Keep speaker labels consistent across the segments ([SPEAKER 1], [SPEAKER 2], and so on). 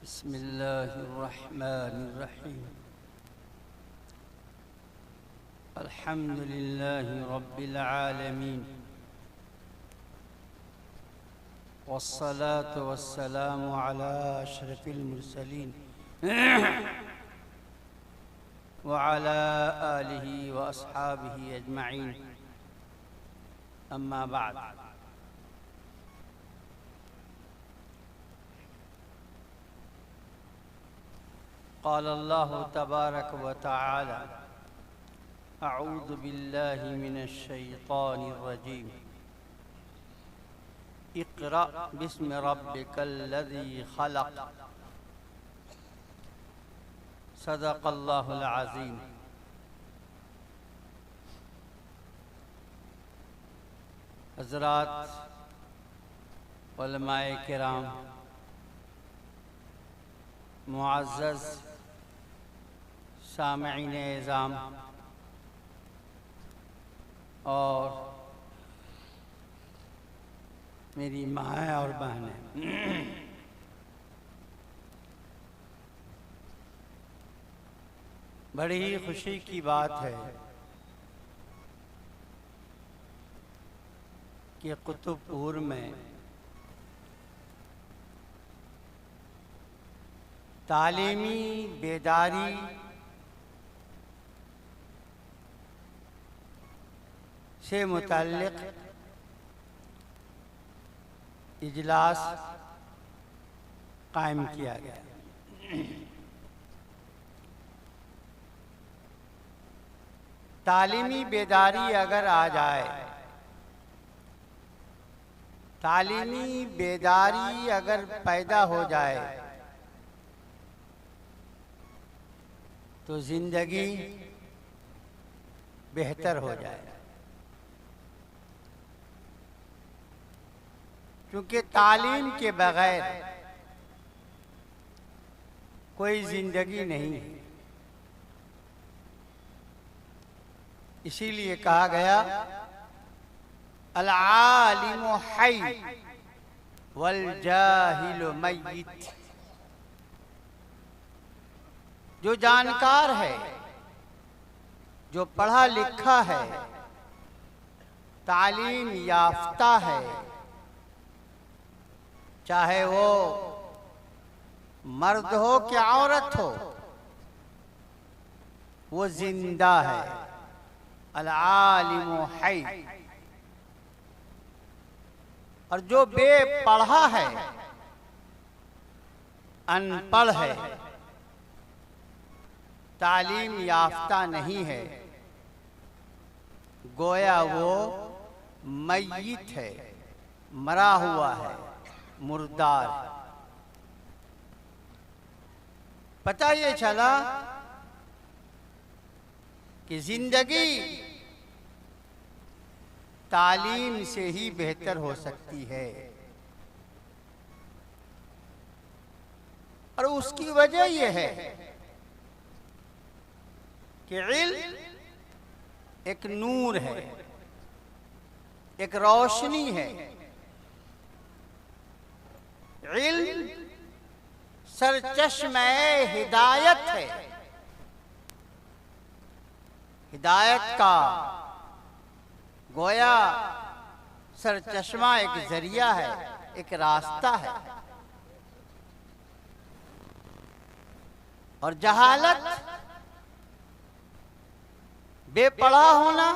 [SPEAKER 1] बिस्मिल्लाहिर्रहमानिर्रहीम। अल्हम्दुलिल्लाहि रब्बिल आलमीन वस्सलातु वस्सलामु अला अशरफिल मुरसलीन व अला आलिहि व अस्हाबिहि अजमईन। अम्मा बाद। क़ाल अल्लाहु तबारक व तआला अऊज़ु बिल्लाहि मिनश शैतानिर रजीम। इक़रा बिस्मि रब्बिकल्लज़ी ख़लक़। सदक़ल्लाहुल अज़ीम। हज़रात, उलमाए किराम, मुअज़्ज़ज़ सामिईन इज़ाम और मेरी माँ और बहनें, बड़ी ही खुशी की बात है कि कुतुबपुर में तालीमी बेदारी से मुताल्लिक़ इजलास कायम किया गया। तालीमी बेदारी अगर आ जाए, तालीमी बेदारी अगर पैदा हो जाए तो जिंदगी बेहतर हो जाए, क्योंकि तालीम के बगैर कोई जिंदगी नहीं है। इसीलिए कहा गया अल आलिमु हय वल जाहिलु मय्यित। जो जानकार है, जो पढ़ा लिखा है, तालीम याफ्ता है, चाहे वो मर्द हो कि औरत हो, वो जिंदा है। अल आलिमु हय। और जो बेपढ़ा है, अनपढ़ है, तालीम याफ्ता नहीं है, गोया वो मय्यित है, मरा हुआ है, मुर्दार। पता ये चला कि जिंदगी तालीम से ही बेहतर हो सकती है। और उसकी वजह यह है कि इल्म एक नूर है, एक रोशनी है। इल्म सरचश्मे हिदायत है। हिदायत का गोया सरचश्मा एक जरिया है, एक रास्ता है। और जहालत, बेपढ़ा होना,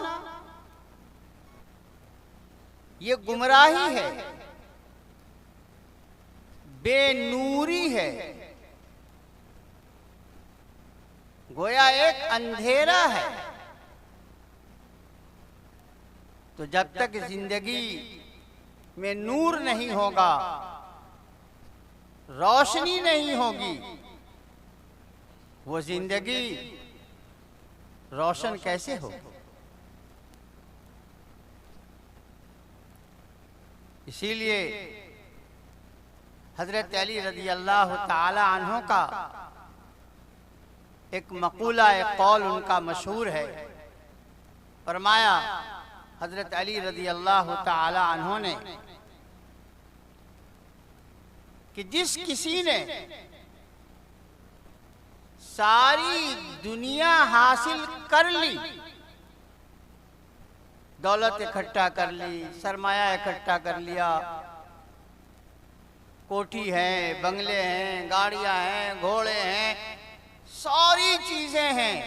[SPEAKER 1] ये गुमराही है, बेनूरी है, गोया एक अंधेरा है। तो जब तक जिंदगी में नूर नहीं होगा, रोशनी नहीं होगी, वो जिंदगी रोशन कैसे होगी? इसीलिए हजरत अली रज़ी अल्लाह ताला अन्हु का एक मक़ूला, एक कौल उनका मशहूर है। फरमाया हजरत अली रज़ी अल्लाह ताला अन्हु ने कि जिस किसी ने सारी दुनिया हासिल कर ली, दौलत इकट्ठा कर ली, सरमाया इकट्ठा कर लिया, कोठी है, बंगले हैं, गाड़ियां हैं, घोड़े हैं, सारी चीजें हैं,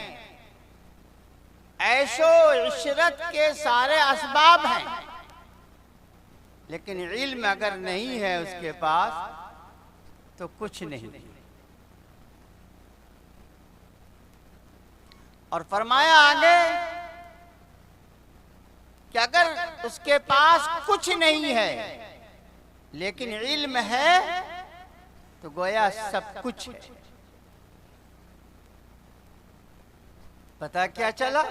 [SPEAKER 1] ऐशो इशरत के सारे असबाब हैं, लेकिन इल्म अगर नहीं है उसके पास तो कुछ नहीं। और फरमाया आगे कि अगर उसके पास कुछ नहीं है लेकिन इल्म है तो गोया सब कुछ है। पता क्या चला?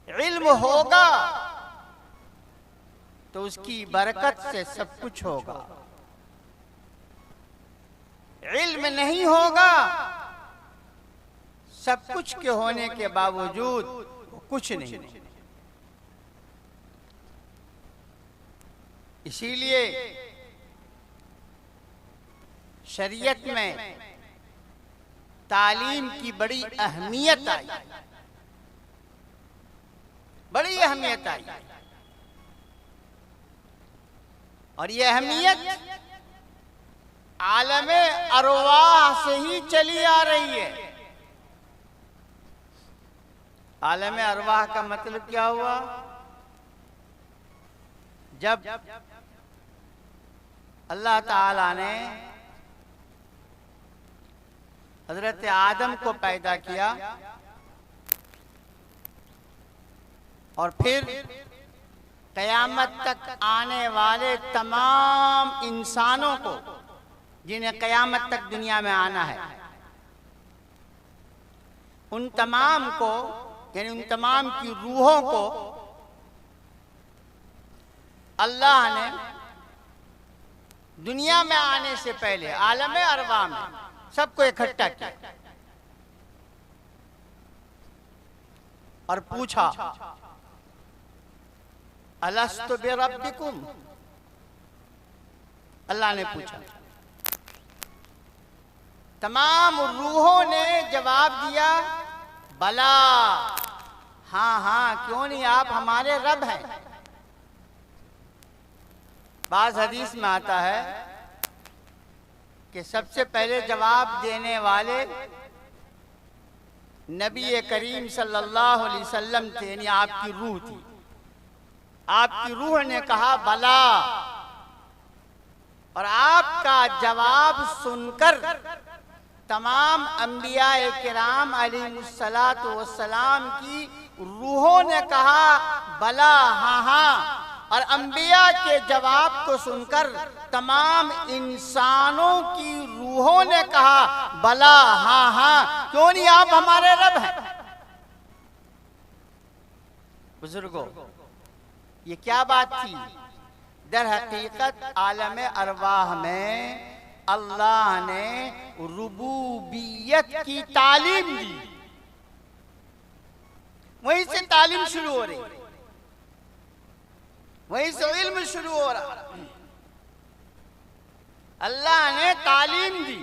[SPEAKER 1] इल्म होगा तो उसकी बरकत से सब कुछ होगा, इल्म नहीं होगा, सब कुछ के होने के बावजूद कुछ नहीं। इसीलिए शरीयत में तालीम की बड़ी अहमियत आई, बड़ी अहमियत आई। और ये अहमियत आलमे अरवाह से ही चली आ रही है। आलमे अरवाह का मतलब क्या हुआ? जब अल्लाह ताला ने हजरत आदम को पैदा किया और फिर कयामत तक आने वाले तमाम इंसानों को, जिन्हें कयामत तक दुनिया में आना है, उन तमाम को, यानी उन तमाम की रूहों को अल्लाह ने दुनिया में आने से पहले आलमे अरवाह में सबको इकट्ठा किया और पूछा, अलस्तु बिरब्बिकुम? अल्लाह ने पूछा। तमाम रूहों ने जवाब दिया, बला, हाँ हाँ, क्यों नहीं, आप हमारे रब हैं। बाज़ हदीस में आता है कि सबसे पहले जवाब देने वाले नबी करीम सल्लल्लाहु अलैहि वसल्लम थे, यानी आपकी रूह थी। आपकी रूह ने कहा बला, और आपका जवाब सुनकर तमाम अंबिया किराम अलैहिस्सलातु वस्सलाम की रूहों ने कहा बला, हाँ हाँ, और अंबिया के जवाब को सुनकर तमाम इंसानों की रूहों ने कहा बला, हाँ हाँ, क्यों नहीं, आप हमारे रब हैं। बुजुर्गों, ये क्या बात थी? दर हकीकत आलम अरवाह में अल्लाह ने रुबूबियत की तालीम दी, वहीं से तालीम शुरू हो रही, वहीं से इल्म शुरू हो रहा। अल्लाह ने तालीम दी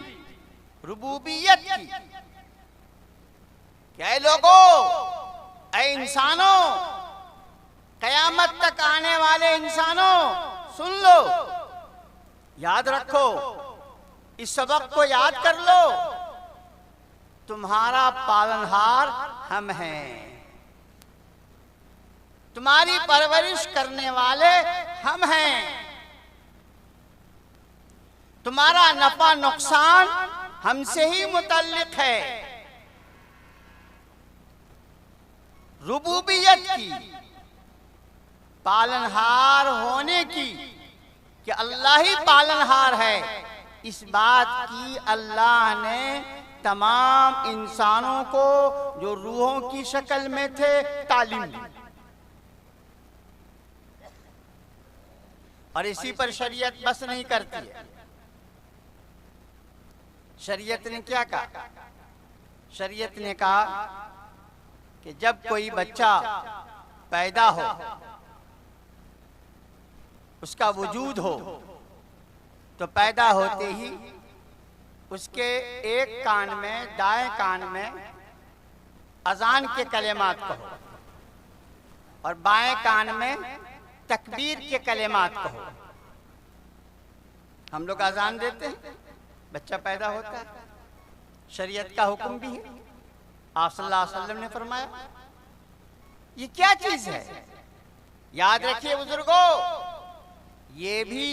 [SPEAKER 1] रुबूबियत की। क्या लोगों, ऐ इंसानों, कयामत तक आने वाले इंसानों, सुन लो, याद रखो, इस सबक को याद कर लो, तुम्हारा पालनहार हम हैं, तुम्हारी परवरिश करने वाले हम हैं, तुम्हारा नफा नुकसान हमसे ही मुतल्लिक है। रुबूबियत की, पालनहार होने की, कि अल्लाह ही पालनहार है, इस बात की अल्लाह ने तमाम इंसानों को जो रूहों की शक्ल में थे तालीम दी। और इसी पर शरीयत बस नहीं करती है। शरीयत ने क्या कहा? शरीयत ने कहा कि जब कोई बच्चा पैदा हो, उसका वजूद हो, तो पैदा होते ही उसके एक कान में, दाएं कान में अजान के कलेमात कहो और बाएं कान में तकबीर के कलेमात कहो। हम लोग अजान देते हैं, बच्चा पैदा होता है, शरीयत का हुक्म भी है, आप सल्लल्लाहु अलैहि वसल्लम ने फरमाया। ये क्या चीज है? याद रखिए बुजुर्गों, ये भी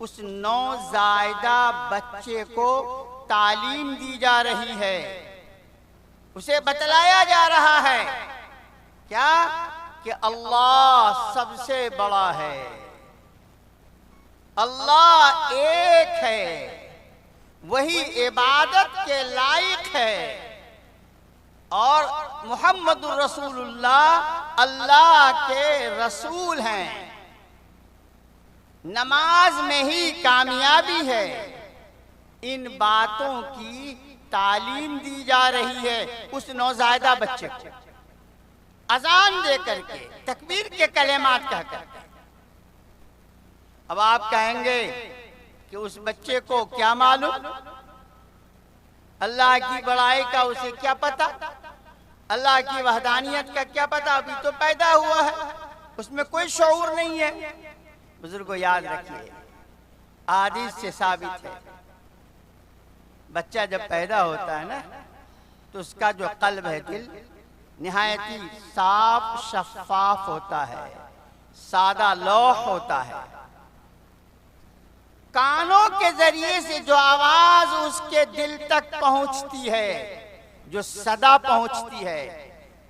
[SPEAKER 1] उस नौजायदा बच्चे को तालीम दी जा रही है, उसे बतलाया जा रहा है क्या कि अल्लाह सबसे बड़ा है, अल्लाह एक है, वही इबादत के लायक है और मुहम्मदुर रसूलुल्लाह अल्लाह के रसूल हैं। नमाज में ही कामयाबी है। इन बातों की तालीम दी जा रही है उस नौजायदा बच्चे को, अजान दे करके, तकबीर के कलेमात कह करके। अब आप कहेंगे कि उस बच्चे को क्या मालूम, अल्लाह की बड़ाई का उसे क्या पता, अल्लाह की वहदानियत का क्या पता, अभी तो पैदा हुआ है, उसमें कोई शऊर नहीं है। बुजुर्गों याद रखिए, हदीस से साबित है, बच्चा जब पैदा होता है ना तो उसका जो कल्ब है, दिल निहायत ही साफ शफाफ होता है, सादा लौह होता है। कानों के जरिए से जो आवाज उसके दिल तक पहुंचती है, जो सदा पहुंचती है,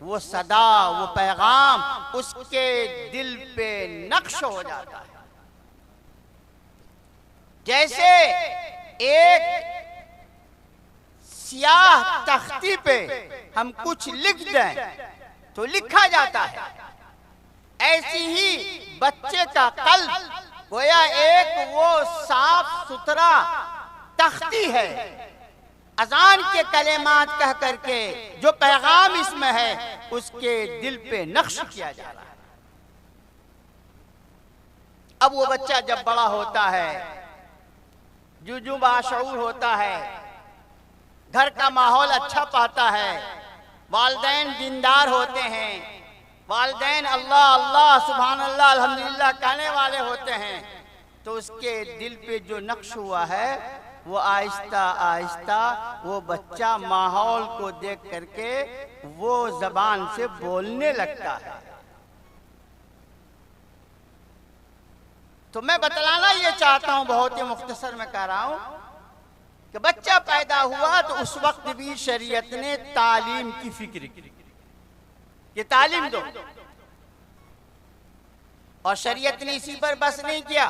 [SPEAKER 1] वो सदा, वो पैगाम उसके दिल पे नक्श हो जाता है। जैसे एक सियाह तख्ती पे हम कुछ लिख दें तो लिखा जाता है, ऐसी ही बच्चे का कल्ब गोया एक वो साफ सुथरा तख्ती है, अजान के कलेमात कह करके जो पैगाम इसमें है उसके दिल पे नक्श किया जा रहा है। अब वो बच्चा जब बड़ा होता है, जूजू बाशऊर होता है, घर का माहौल अच्छा पाता है, वालिदैन दीनदार होते हैं, वालिदैन अल्लाह अल्लाह सुभान अल्लाह अल्हम्दुलिल्लाह कहने वाले होते हैं, तो उसके दिल पे जो नक्श हुआ है वो आहिस्ता आहिस्ता वो बच्चा माहौल को देख करके वो जबान से बोलने लगता है। तो मैं बतलाना ये चाहता हूं, बहुत ही मुख्तसर में कह रहा हूं कि बच्चा पैदा हुआ तो उस वक्त भी शरीयत ने तालीम की फिक्र की, ये तालीम दो। और शरीयत ने इसी पर बस नहीं किया,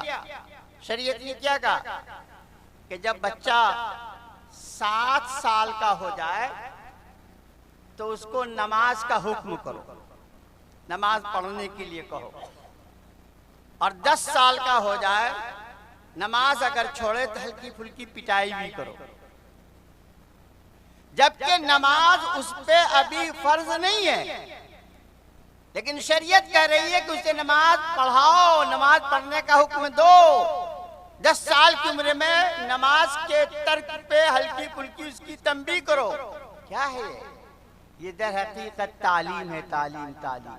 [SPEAKER 1] शरीयत ने क्या कहा कि जब बच्चा 7 साल का हो जाए तो उसको नमाज का हुक्म करो, नमाज पढ़ने के लिए कहो, और 10 साल का हो जाए नमाज अगर छोड़े तो हल्की फुल्की पिटाई भी करो, जबकि नमाज उस पे अभी फर्ज नहीं है, लेकिन शरीयत कह रही है कि उसे नमाज पढ़ाओ, नमाज पढ़ने का हुक्म दो। 10 साल की उम्र में नमाज के तर्क पे हल्की फुल्की उसकी तंबीह करो। क्या है ये? दर हकीकत तालीम है, तालीम तालीम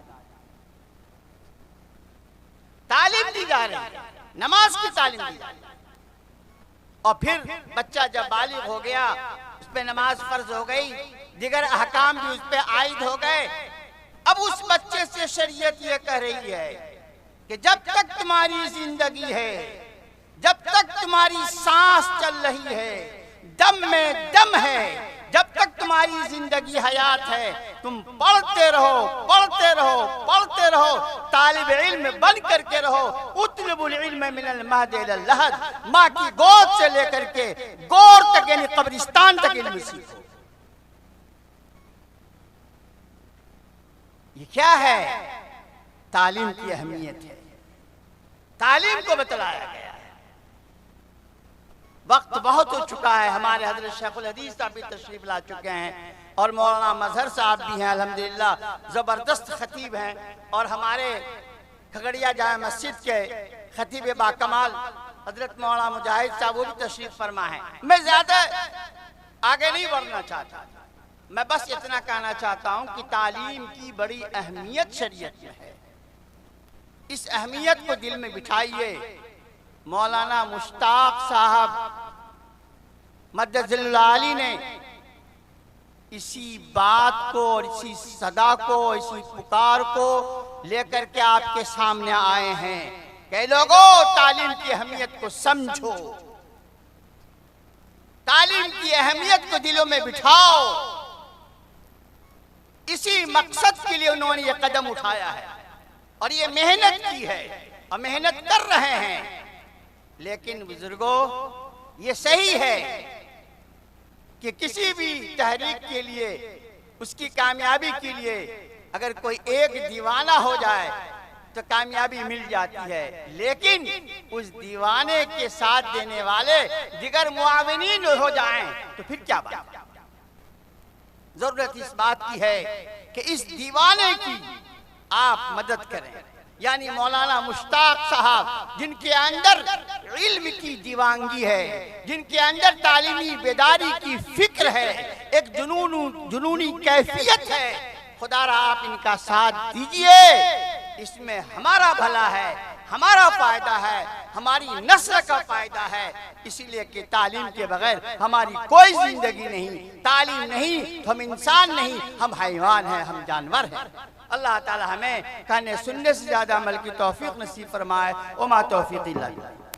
[SPEAKER 1] तालीम दी जा रही है, नमाज की तालीम दी जा रही है। और फिर बच्चा जब बालिग हो गया, उस पे नमाज फर्ज हो गई, दिगर अहकाम भी उस पे आयद हो गए। अब उस बच्चे से शरीयत ये कह रही है कि जब तक तुम्हारी जिंदगी है, जब तक तुम्हारी सांस चल रही है, दम में दम है, जब तक तुम्हारी जिंदगी हयात है, तुम पढ़ते रहो, पढ़ते रहो, पढ़ते रहो, तालिब इल्म बन करके रहो। उतलबुल इल्म मिनल महद इलल लहद, माँ की गोद से लेकर के गोर तक यानी कब्रिस्तान तक इल्म सीखो। ये क्या है? तालीम की अहमियत है, तालीम को बतलाया गया है। वक्त बहुत हो चुका है, हमारे हजरत शेखुल हदीस साहब भी तशरीफ ला चुके हैं और मौलाना मजहर साहब भी हैं, अल्हम्दुलिल्लाह जबरदस्त खतीब हैं, और हमारे खगड़िया जामा मस्जिद के खतीब बाकमाल हजरत मौलाना मुजाहिद साहब वो भी तशरीफ फरमा है। मैं ज्यादा आगे नहीं बढ़ना चाहता, मैं बस इतना कहना चाहता हूं कि तालीम की बड़ी अहमियत शरीयत में है। इस अहमियत को दिल में बिठाइए। मौलाना मुश्ताक साहब मद्दजिल आली ने इसी बात को और इसी सदा को, इसी पुकार को लेकर के आपके सामने आए हैं कि लोगों तालीम की अहमियत को समझो, तालीम की अहमियत को दिलों में बिठाओ। इसी मकसद के लिए उन्होंने ये कदम उठाया है और ये मेहनत की है और मेहनत कर रहे हैं। लेकिन बुजुर्गों, ये सही है कि किसी भी तहरीक के लिए, उसकी कामयाबी के लिए अगर कोई एक दीवाना हो जाए तो कामयाबी मिल जाती है, लेकिन उस दीवाने के साथ देने वाले दिगर मुआविनीन हो जाएं तो फिर क्या बात। जरूरत इस बात की है कि इस दीवाने की आप मदद करें। यानी मौलाना मुश्ताक साहब जिनके अंदर इल्म की दीवानगी है, जिनके अंदर तालीमी बेदारी की फिक्र है, एक जुनूनी कैफियत है, खुदारा आप इनका साथ दीजिए। इसमें हमारा भला है, हमारा फायदा है, हमारी नस्ल का फायदा है। इसीलिए कि तालीम के बगैर हमारी कोई जिंदगी नहीं, तालीम नहीं तो हम इंसान नहीं, हम हैवान हैं, हम जानवर हैं। अल्लाह ताला हमें कहने सुनने से ज्यादा अमल की तौफीक नसीब फरमाए। ओमा तौफीक इल्ला बिल्लाह।